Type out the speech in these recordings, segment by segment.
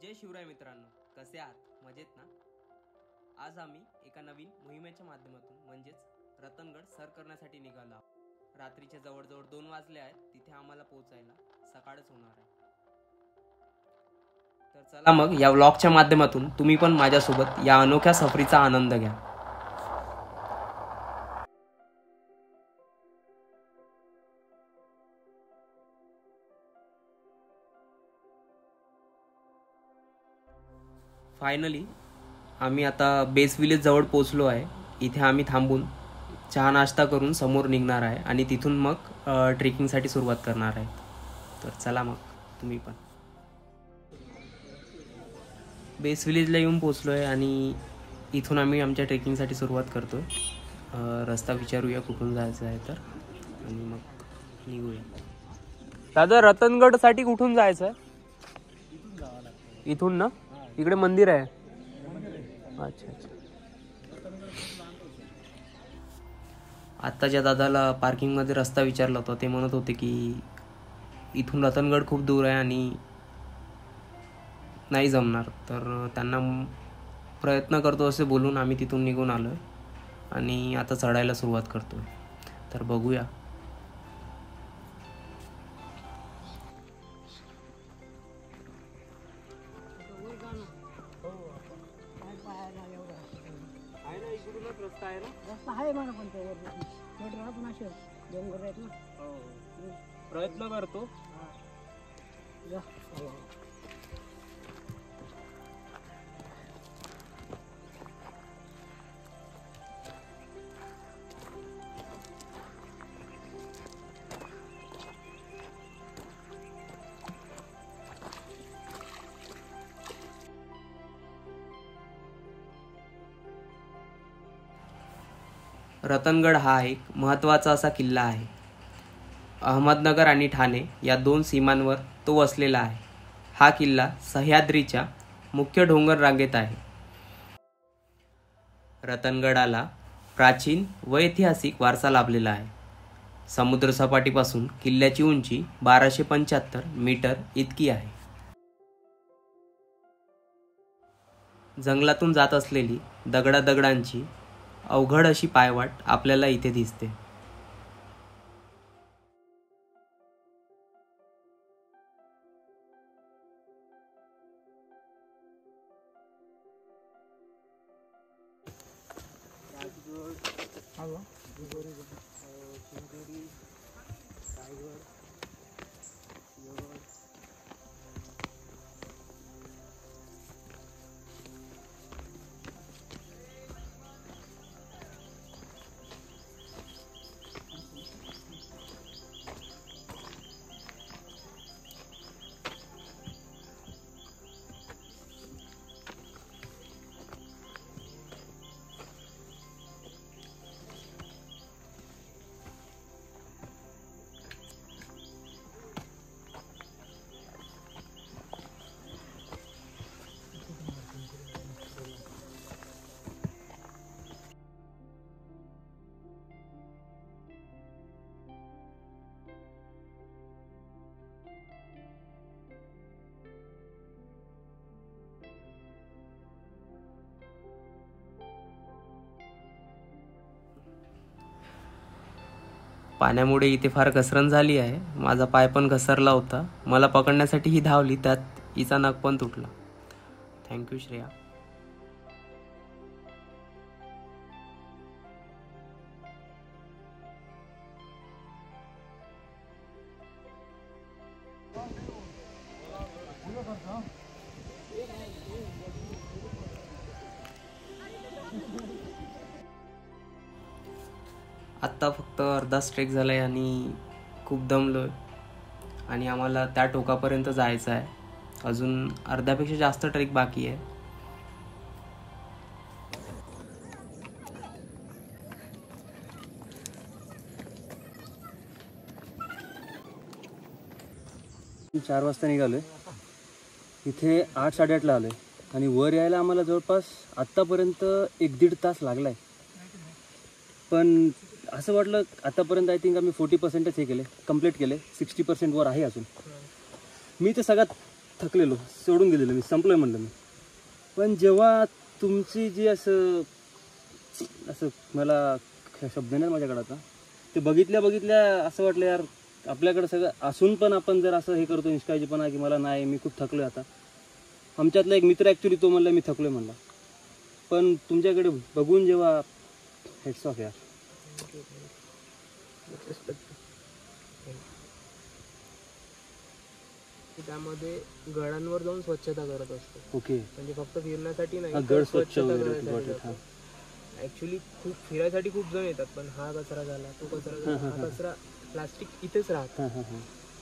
जय शिवराय मित्रांनो, कसे आहात? मजेत ना? आज आम्ही एका नवीन मोहिमेच्या माध्यमातून म्हणजेच रतनगड सर करण्यासाठी निघालो आहोत. रात्रीचे जवळजवळ 2 वाजले आहेत. तिथे आम्हाला पोहोचायला सकाळच होणार आहे. तर चला मग या व्लॉगच्या माध्यमातून तुम्ही पण माझ्यासोबत या अनोख्या सफरीचा आनंद घ्या. फायनली आम्ही आता बेस विलेज जवळ पोचलो आहे. इथे आम्ही थांबून चहा नाश्ता करून समोर निघणार आहे आणि तिथून मग ट्रेकिंगसाठी सुरुवात करणार आहे. तर चला मग तुम्ही पण. बेस विलेजला येऊन पोचलो आहे आणि इथून आम्ही आमच्या ट्रेकिंगसाठी सुरुवात करतो आहे. रस्ता विचारूया कुठून जायचं आहे तर, आणि मग निघूया. दादा, रतनगडसाठी कुठून जायचं आहे? इथून ना? इकडे मंदिर आहे. अच्छा अच्छा. आत्ताच्या दादाला पार्किंगमध्ये रस्ता विचारला होता. ते म्हणत होते की इथून रतनगड खूप दूर आहे आणि नाही जमणार. तर त्यांना प्रयत्न करतो असे बोलून आम्ही तिथून निघून आलो आहे आणि आता चढायला सुरुवात करतो. तर बघूया. रस्ता आहे ना? रस्ता आहे मला पण त्यावर पण असे डोंगर आहेत ना. प्रयत्न करतो. रतनगड हा एक महत्त्वाचा असा किल्ला आहे. अहमदनगर आणि ठाणे या 2 सीमांवर तो वसलेला आहे. हा किल्ला सह्याद्रीच्या मुख्य डोंगर रांगेत आहे. रतनगडाला प्राचीन व ऐतिहासिक वारसा लाभलेला आहे. समुद्रसपाटीपासून किल्ल्याची उंची 1275 मीटर इतकी आहे. जंगलातून जात असलेली दगडांची अवघड अशी पायवाट आपल्याला इथे दिसते. पाण्यामुळे इथे फार घसरण झाली आहे. माझा पाय पण घसरला होता. मला पकडण्यासाठी ही धावली, त्यात हिचा नख पण तुटला. थँक्यू श्रेया. आत्ता फक्त अर्धाच ट्रेक झाला आहे आणि खूप दमलो आहे आणि आम्हाला त्या टोकापर्यंत जायचं आहे. अजून अर्ध्यापेक्षा जास्त ट्रेक बाकी आहे. चार वाजता निघालो आहे. इथे 8-8:30ला आलो आहे आणि वर यायला आम्हाला जवळपास आत्तापर्यंत 1-1.5 तास लागला आहे. पण असं वाटलं आतापर्यंत आय थिंक आम्ही 40%च हे केले, कंप्लीट केले. 60% वर आहे अजून. मी तर सगळ्यात थकलेलो, सोडून गेलेलो मी, संपलोय म्हणलं मी. पण जेव्हा तुमची जी असं मला शब्द नाही माझ्याकडे आता, ते बघितल्या असं वाटलं यार आपल्याकडे सगळं असून पण आपण जर असं हे करतो निष्काळजीपणा की मला नाही, मी खूप थकलोय आता. आमच्यातला एक मित्र ॲक्च्युली तो म्हणला मी थकलोय म्हणला. पण तुमच्याकडे बघून जेव्हा हेड्स ऑफ यार. त्यामध्ये गडांवर जाऊन स्वच्छता करत असतो. ओके. म्हणजे फक्त फिरण्यासाठी नाही, गड स्वच्छ स्वच्छता वगैरे. करण्यासाठी जातो. ऍक्च्युली खूप फिरायसाठी खूप जण येतात, पण हा कचरा झाला, तो कचरा झाला, हा कचरा प्लास्टिक इथेच राहतं.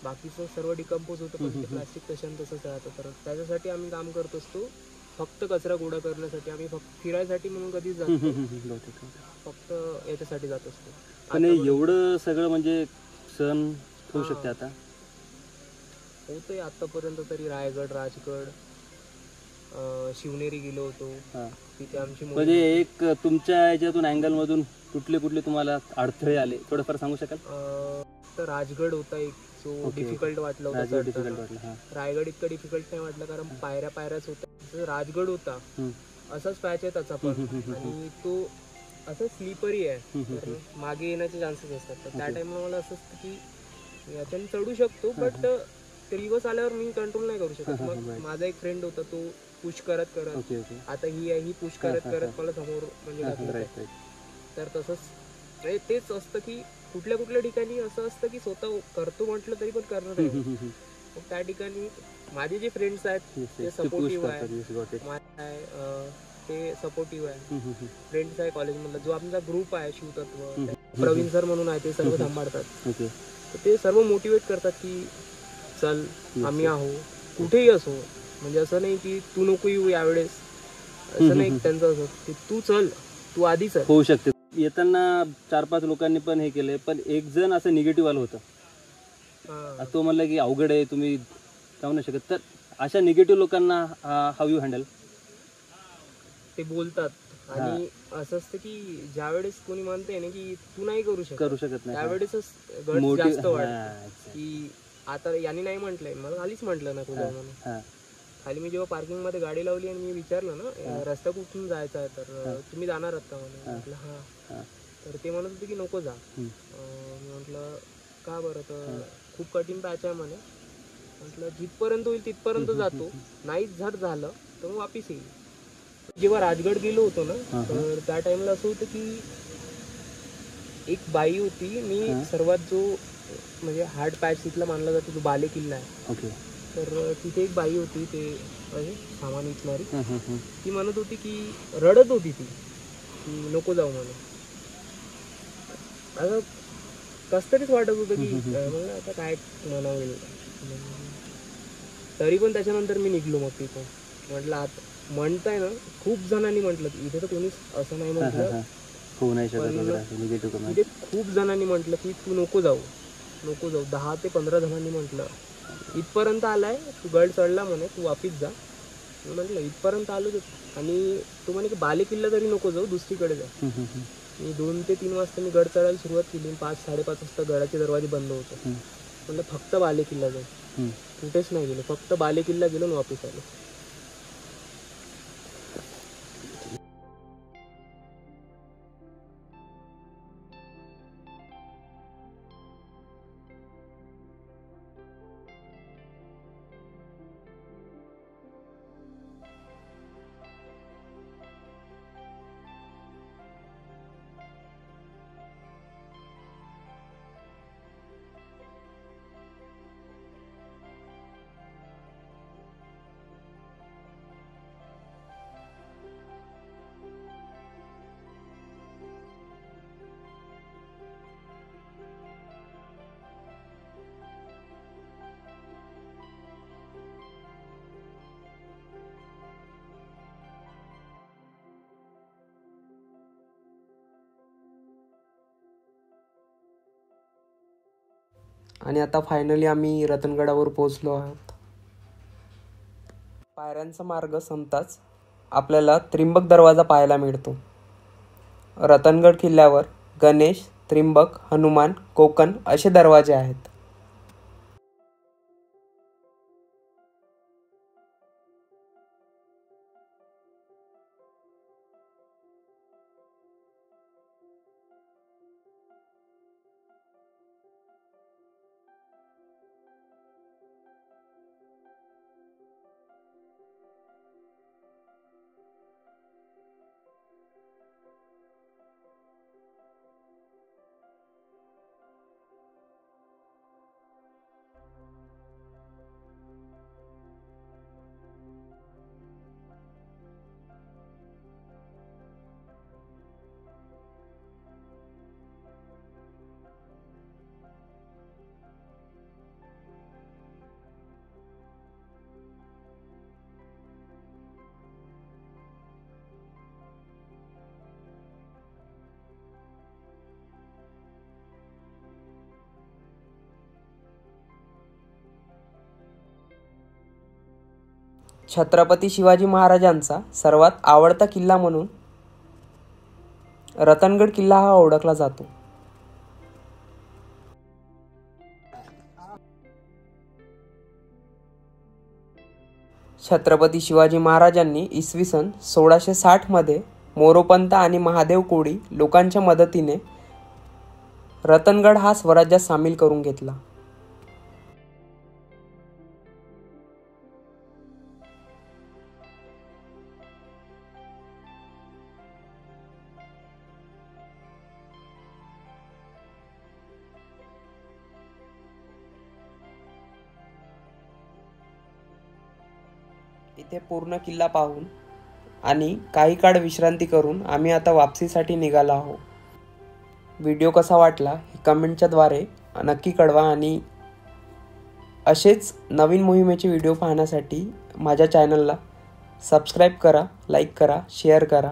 बाकीचं सर्व डिकम्पोज होतं, पण ते प्लास्टिक तशान तसंच राहतं. तर त्याच्यासाठी आम्ही काम करत असतो. फक्त कचरा गोळा करण्यासाठी आम्ही फक्त फिरायसाठी म्हणून कधीच जात नाही. फक्त याच्यासाठी जात असतो. पण एवढं सगळं म्हणजे सण होऊ शकते आता होतंय आतापर्यंत तरी. रायगड, राजगड, शिवनेरी गेलो होतो. तिथे आमची म्हणजे एक तुमच्या याच्यातून अँगलमधून कुठले तुम्हाला अडथळे आले थोडंफार सांगू शकाल? तर राजगड होता एक जो डिफिकल्ट वाटला होता. रायगड इतकं डिफिकल्ट नाही वाटलं, कारण पायऱ्याच होत्या. राजगड होता असाच पॅच आहे त्याचा पण, आणि तो असं स्लिपरी आहे, तर मागे येण्याचे चान्सेस असतात. तर त्या टाइमला मला असं असतं की याच्याने चढू शकतो, बट ते रिवर्स आल्यावर मी कंट्रोल नाही करू शकत. मग माझा एक फ्रेंड होता, तो पुश करत आता ही पुश करत मला समोर म्हणजे. तर तसंच तेच असतं की कुठल्या ठिकाणी असं असतं की स्वतः करतो म्हटलं तरी पण करणार आहे. मग त्या ठिकाणी माझे जे फ्रेंड्स आहेत ते सपोर्टिव्ह आहे, ते सपोर्टिव्ह आहे. फ्रेंड्स आहे कॉलेजमधला, जो आमचा ग्रुप आहे शिवतत्व, प्रवीण सर म्हणून आहे, ते सर्व सांभाळतात. तर ते सर्व मोटिवेट करतात की चल आम्ही आहो, कुठेही असो. म्हणजे असं नाही की तू नको येऊ यावेळेस, असं नाही त्यांचं असं की तू चल, तू आधी चल. होऊ शकते. येताना 4-5 लोकांनी पण हे केलंय, पण एक जण असं निगेटिव्ह आलं होतं. तो म्हणला की अवघड आहे, तुम्ही जाऊ नाही शकत. तर अशा निगेटिव्ह लोकांना हाऊ यू हँडल? ते बोलतात, आणि असं असतं की ज्यावेळेस कोणी म्हणते ना की तू नाही करू शकत नाही, त्यावेळेस जास्त वाटतं की आता यांनी नाही म्हटलंय, मला खालीच म्हटलं ना तुझं म्हणून. खाली मी जेव्हा पार्किंग मध्ये गाडी लावली आणि मी विचारलं ना रस्ता कुठून जायचा आहे, तर तुम्ही जाणार आहात का म्हणे. म्हटलं हा. तर ते म्हणत होते की नको जा. मी म्हटलं का बरं, तर खूप कठीण पॅच आहे म्हणे. म्हटलं जिथपर्यंत होईल तिथपर्यंत जातो, नाहीच झालं तर मग वापिस येईल. जेव्हा राजगड गेलो होतो ना, तर त्या टाइमला असं होतं की एक बाई होती, मी सर्वात जो म्हणजे हार्ड पॅच तिथला मानला जातो जो बाले किल्ला आहे. तर तिथे एक बाई होती, ते सामान विकणारी. ती म्हणत होती की रडत होती ती की नको जाऊ म्हणून. असं कस तरीच वाटत होतं की म्हणलं आता काय म्हणावं. तरी पण त्याच्यानंतर मी निघलो मग तिथून. म्हटलं आता म्हणताय ना, खूप जणांनी म्हटलं, इथे तर कोणीच असं नाही म्हटलं, तिथे खूप जणांनी म्हटलं की तू नको जाऊ 10 ते 15 जणांनी म्हटलं इथपर्यंत आलाय तू, गड चढला म्हणे, तू वापिस जा. म्हटलं इथपर्यंत आलो, आणि तो म्हणे की बाले किल्ला तरी नको जाऊ, दुसरीकडे जा. मी 2 ते 3 वाजता मी गड चढायला सुरुवात केली. 5-5:30 वाजता गडाचे दरवाजे बंद होते. म्हटलं फक्त बाले किल्ला जाऊ, कुठेच नाही गेलो, फक्त बाले किल्ला गेलो आणि वापिस आलो. आणि आता फायनली आम्ही रतनगडावर पोहोचलो आहोत. पायऱ्यांचा मार्ग संपताच आपल्याला त्रिंबक दरवाजा पाहायला मिळतो. रतनगड किल्ल्यावर गणेश, त्रिंबक, हनुमान, कोकण असे दरवाजे आहेत. छत्रपती शिवाजी महाराजांचा सर्वात आवडता किल्ला म्हणून रतनगड किल्ला हा ओळखला जातो. छत्रपती शिवाजी महाराजांनी इसवी सन 1660 मध्ये मोरोपंत आणि महादेव कोळी लोकांच्या मदतीने रतनगड हा स्वराज्यात सामील करून घेतला. इथे पूर्ण किल्ला पाहून आणि काही काळ विश्रांती करून आम्ही आता वापसीसाठी निघालो आहोत. व्हिडिओ कसा वाटला हे कमेंटच्या द्वारे नक्की कळवा आणि असेच नवीन मोहिमेचे व्हिडिओ पाहण्यासाठी माझ्या चॅनलला सबस्क्राईब करा, लाईक करा, शेअर करा.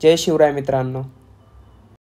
जय शिवराय मित्रांनो.